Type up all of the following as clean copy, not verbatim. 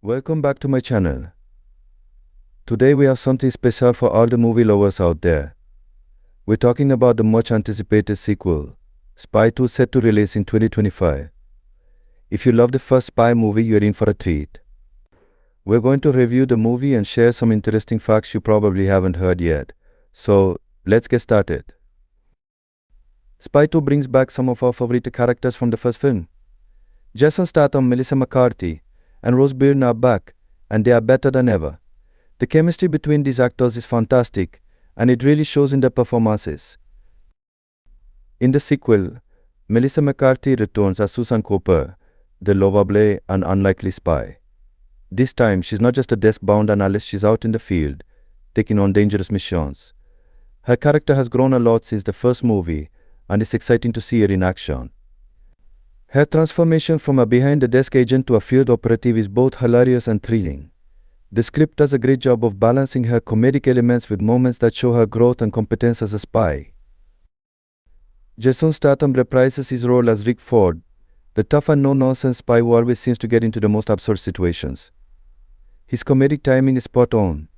Welcome back to my channel. Today we have something special for all the movie lovers out there. We're talking about the much anticipated sequel, Spy 2, set to release in 2025. If you love the first spy movie, you're in for a treat. We're going to review the movie and share some interesting facts you probably haven't heard yet. So, let's get started. Spy 2 brings back some of our favorite characters from the first film. Jason Statham, Melissa McCarthy, and Rose Byrne are back, and they are better than ever. The chemistry between these actors is fantastic, and it really shows in their performances. In the sequel, Melissa McCarthy returns as Susan Cooper, the lovable and unlikely spy. This time, she's not just a desk-bound analyst, she's out in the field, taking on dangerous missions. Her character has grown a lot since the first movie, and it's exciting to see her in action. Her transformation from a behind-the-desk agent to a field operative is both hilarious and thrilling. The script does a great job of balancing her comedic elements with moments that show her growth and competence as a spy. Jason Statham reprises his role as Rick Ford, the tough and no-nonsense spy who always seems to get into the most absurd situations. His comedic timing is spot on,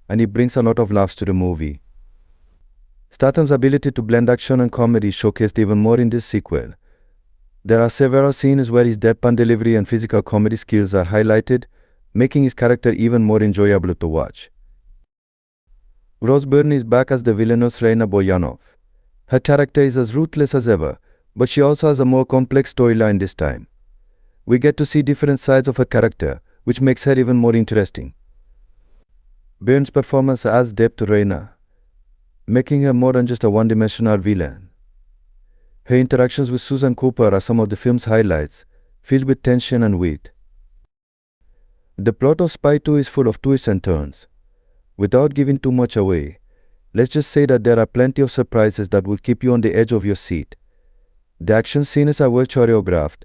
and he brings a lot of laughs to the movie. Statham's ability to blend action and comedy is showcased even more in this sequel. There are several scenes where his deadpan delivery and physical comedy skills are highlighted, making his character even more enjoyable to watch. Rose Byrne is back as the villainous Raina Boyanov. Her character is as ruthless as ever, but she also has a more complex storyline this time. We get to see different sides of her character, which makes her even more interesting. Byrne's performance adds depth to Raina, making her more than just a one-dimensional villain. Her interactions with Susan Cooper are some of the film's highlights, filled with tension and wit. The plot of Spy 2 is full of twists and turns. Without giving too much away, let's just say that there are plenty of surprises that will keep you on the edge of your seat. The action scenes are well choreographed,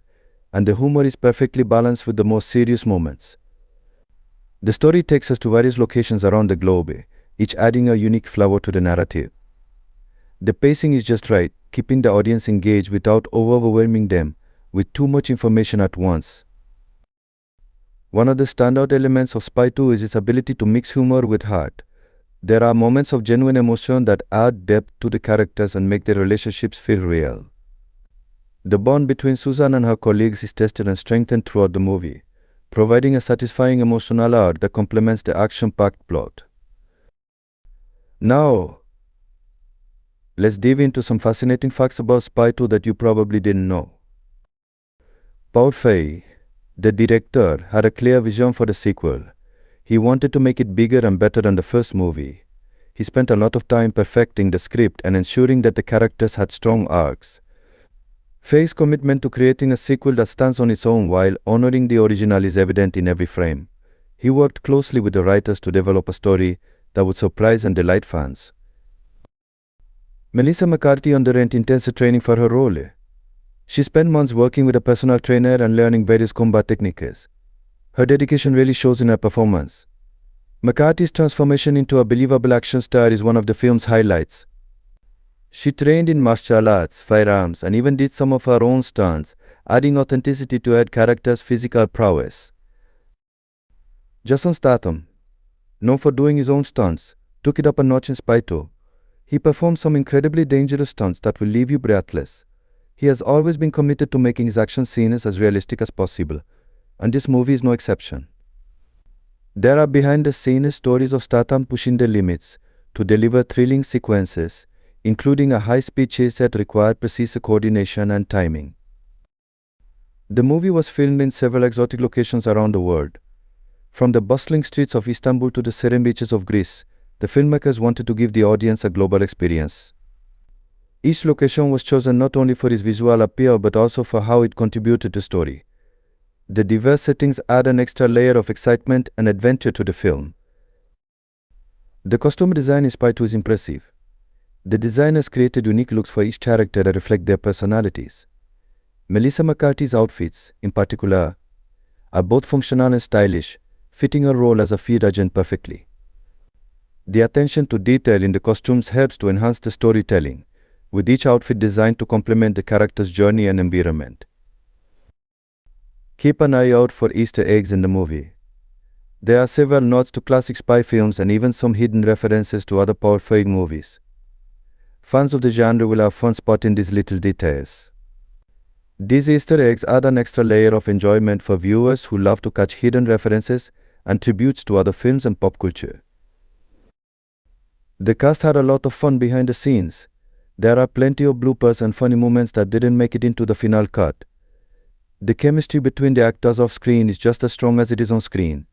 and the humor is perfectly balanced with the more serious moments. The story takes us to various locations around the globe, each adding a unique flavor to the narrative. The pacing is just right, keeping the audience engaged without overwhelming them with too much information at once. One of the standout elements of Spy 2 is its ability to mix humor with heart. There are moments of genuine emotion that add depth to the characters and make their relationships feel real. The bond between Susan and her colleagues is tested and strengthened throughout the movie, providing a satisfying emotional arc that complements the action-packed plot. Now, let's dive into some fascinating facts about Spy 2 that you probably didn't know. Paul Feig, the director, had a clear vision for the sequel. He wanted to make it bigger and better than the first movie. He spent a lot of time perfecting the script and ensuring that the characters had strong arcs. Feig's commitment to creating a sequel that stands on its own while honoring the original is evident in every frame. He worked closely with the writers to develop a story that would surprise and delight fans. Melissa McCarthy underwent intensive training for her role. She spent months working with a personal trainer and learning various combat techniques. Her dedication really shows in her performance. McCarthy's transformation into a believable action star is one of the film's highlights. She trained in martial arts, firearms, and even did some of her own stunts, adding authenticity to her character's physical prowess. Jason Statham, known for doing his own stunts, took it up a notch in Spy 2. He performed some incredibly dangerous stunts that will leave you breathless. He has always been committed to making his action scenes as realistic as possible, and this movie is no exception. There are behind-the-scenes stories of Statham pushing the limits to deliver thrilling sequences, including a high-speed chase that required precise coordination and timing. The movie was filmed in several exotic locations around the world. From the bustling streets of Istanbul to the serene beaches of Greece, the filmmakers wanted to give the audience a global experience. Each location was chosen not only for its visual appeal but also for how it contributed to the story. The diverse settings add an extra layer of excitement and adventure to the film. The costume design in Spy 2 is impressive. The designers created unique looks for each character that reflect their personalities. Melissa McCarthy's outfits, in particular, are both functional and stylish, fitting her role as a field agent perfectly. The attention to detail in the costumes helps to enhance the storytelling, with each outfit designed to complement the character's journey and environment. Keep an eye out for Easter eggs in the movie. There are several nods to classic spy films and even some hidden references to other powerful movies. Fans of the genre will have fun spotting these little details. These Easter eggs add an extra layer of enjoyment for viewers who love to catch hidden references and tributes to other films and pop culture. The cast had a lot of fun behind the scenes. There are plenty of bloopers and funny moments that didn't make it into the final cut. The chemistry between the actors off screen is just as strong as it is on screen.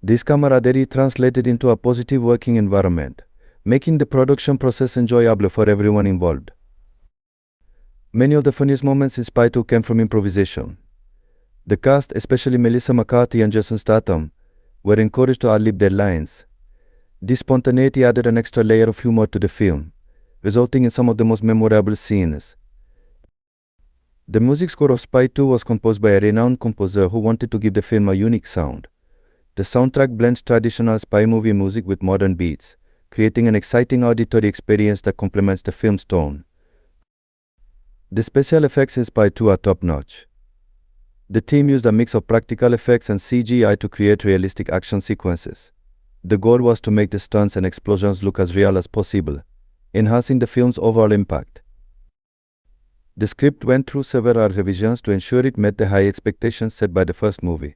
This camaraderie translated into a positive working environment, making the production process enjoyable for everyone involved. Many of the funniest moments in Spy 2 came from improvisation. The cast, especially Melissa McCarthy and Jason Statham, were encouraged to ad-lib their lines. This spontaneity added an extra layer of humor to the film, resulting in some of the most memorable scenes. The music score of Spy 2 was composed by a renowned composer who wanted to give the film a unique sound. The soundtrack blends traditional spy movie music with modern beats, creating an exciting auditory experience that complements the film's tone. The special effects in Spy 2 are top-notch. The team used a mix of practical effects and CGI to create realistic action sequences. The goal was to make the stunts and explosions look as real as possible, enhancing the film's overall impact. The script went through several revisions to ensure it met the high expectations set by the first movie.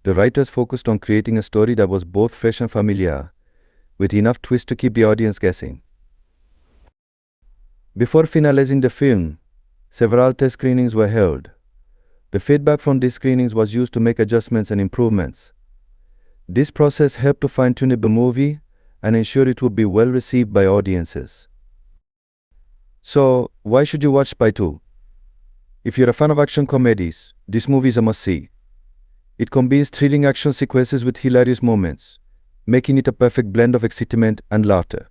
The writers focused on creating a story that was both fresh and familiar, with enough twists to keep the audience guessing. Before finalizing the film, several test screenings were held. The feedback from these screenings was used to make adjustments and improvements. This process helped to fine-tune the movie and ensure it would be well received by audiences. So, why should you watch Spy 2? If you're a fan of action comedies, this movie is a must-see. It combines thrilling action sequences with hilarious moments, making it a perfect blend of excitement and laughter.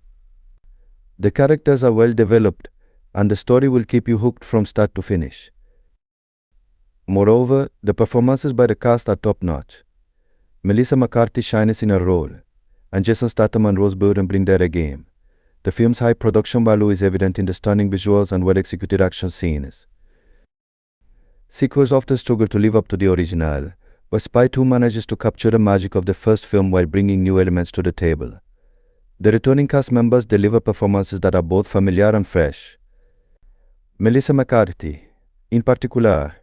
The characters are well developed, and the story will keep you hooked from start to finish. Moreover, the performances by the cast are top-notch. Melissa McCarthy shines in her role, and Jason Statham and Rose Byrne bring their game. The film's high production value is evident in the stunning visuals and well-executed action scenes. Sequels often struggle to live up to the original, but Spy 2 manages to capture the magic of the first film while bringing new elements to the table. The returning cast members deliver performances that are both familiar and fresh. Melissa McCarthy, in particular,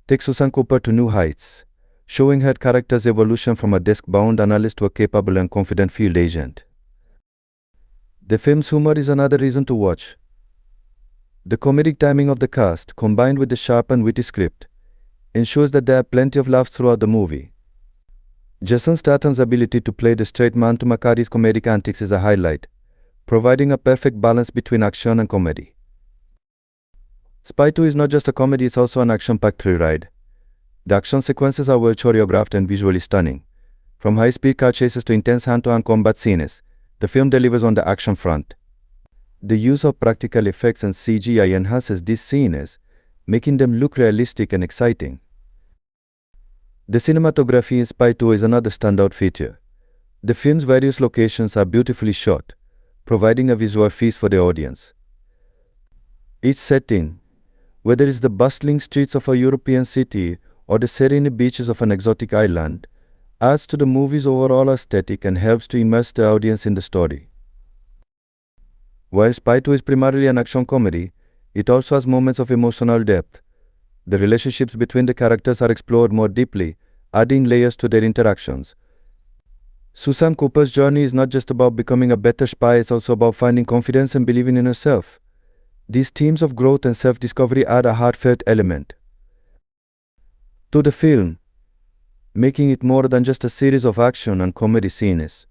takes Susan Cooper to new heights, showing her character's evolution from a desk-bound analyst to a capable and confident field agent. The film's humor is another reason to watch. The comedic timing of the cast, combined with the sharp and witty script, ensures that there are plenty of laughs throughout the movie. Jason Statham's ability to play the straight man to McCarthy's comedic antics is a highlight, providing a perfect balance between action and comedy. Spy 2 is not just a comedy, it's also an action-packed thrill ride. The action sequences are well choreographed and visually stunning. From high-speed car chases to intense hand-to-hand combat scenes, the film delivers on the action front. The use of practical effects and CGI enhances these scenes, making them look realistic and exciting. The cinematography in Spy 2 is another standout feature. The film's various locations are beautifully shot, providing a visual feast for the audience. Each setting, whether it's the bustling streets of a European city or the serene beaches of an exotic island, adds to the movie's overall aesthetic and helps to immerse the audience in the story. While Spy 2 is primarily an action comedy, it also has moments of emotional depth. The relationships between the characters are explored more deeply, adding layers to their interactions. Susan Cooper's journey is not just about becoming a better spy, it's also about finding confidence and believing in herself. These themes of growth and self-discovery add a heartfelt element to the film, making it more than just a series of action and comedy scenes.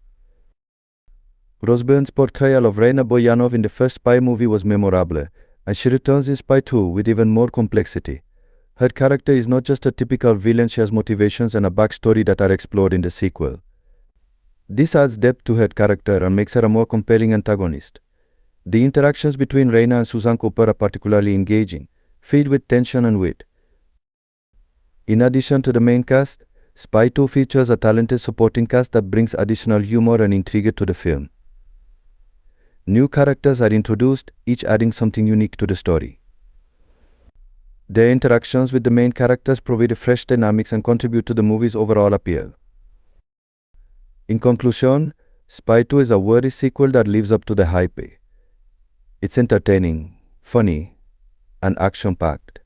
Rose Byrne's portrayal of Raina Boyanov in the first Spy movie was memorable, and she returns in Spy 2 with even more complexity. Her character is not just a typical villain, she has motivations and a backstory that are explored in the sequel. This adds depth to her character and makes her a more compelling antagonist. The interactions between Raina and Susan Cooper are particularly engaging, filled with tension and wit. In addition to the main cast, Spy 2 features a talented supporting cast that brings additional humor and intrigue to the film. New characters are introduced, each adding something unique to the story. Their interactions with the main characters provide fresh dynamics and contribute to the movie's overall appeal. In conclusion, Spy 2 is a worthy sequel that lives up to the hype. It's entertaining, funny, and action-packed.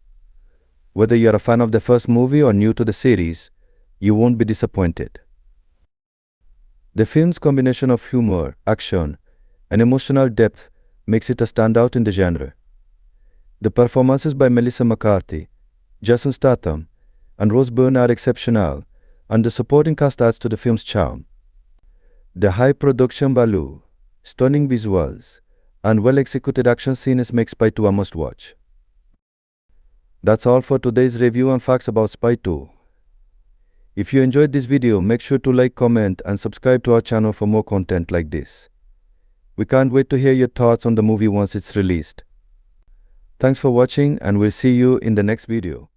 Whether you're a fan of the first movie or new to the series, you won't be disappointed. The film's combination of humor, action, and emotional depth makes it a standout in the genre. The performances by Melissa McCarthy, Jason Statham, and Rose Byrne are exceptional, and the supporting cast adds to the film's charm. The high production value, stunning visuals, and well-executed action scenes make Spy 2 a must-watch. That's all for today's review and facts about Spy 2. If you enjoyed this video, make sure to like, comment, and subscribe to our channel for more content like this. We can't wait to hear your thoughts on the movie once it's released. Thanks for watching, and we'll see you in the next video.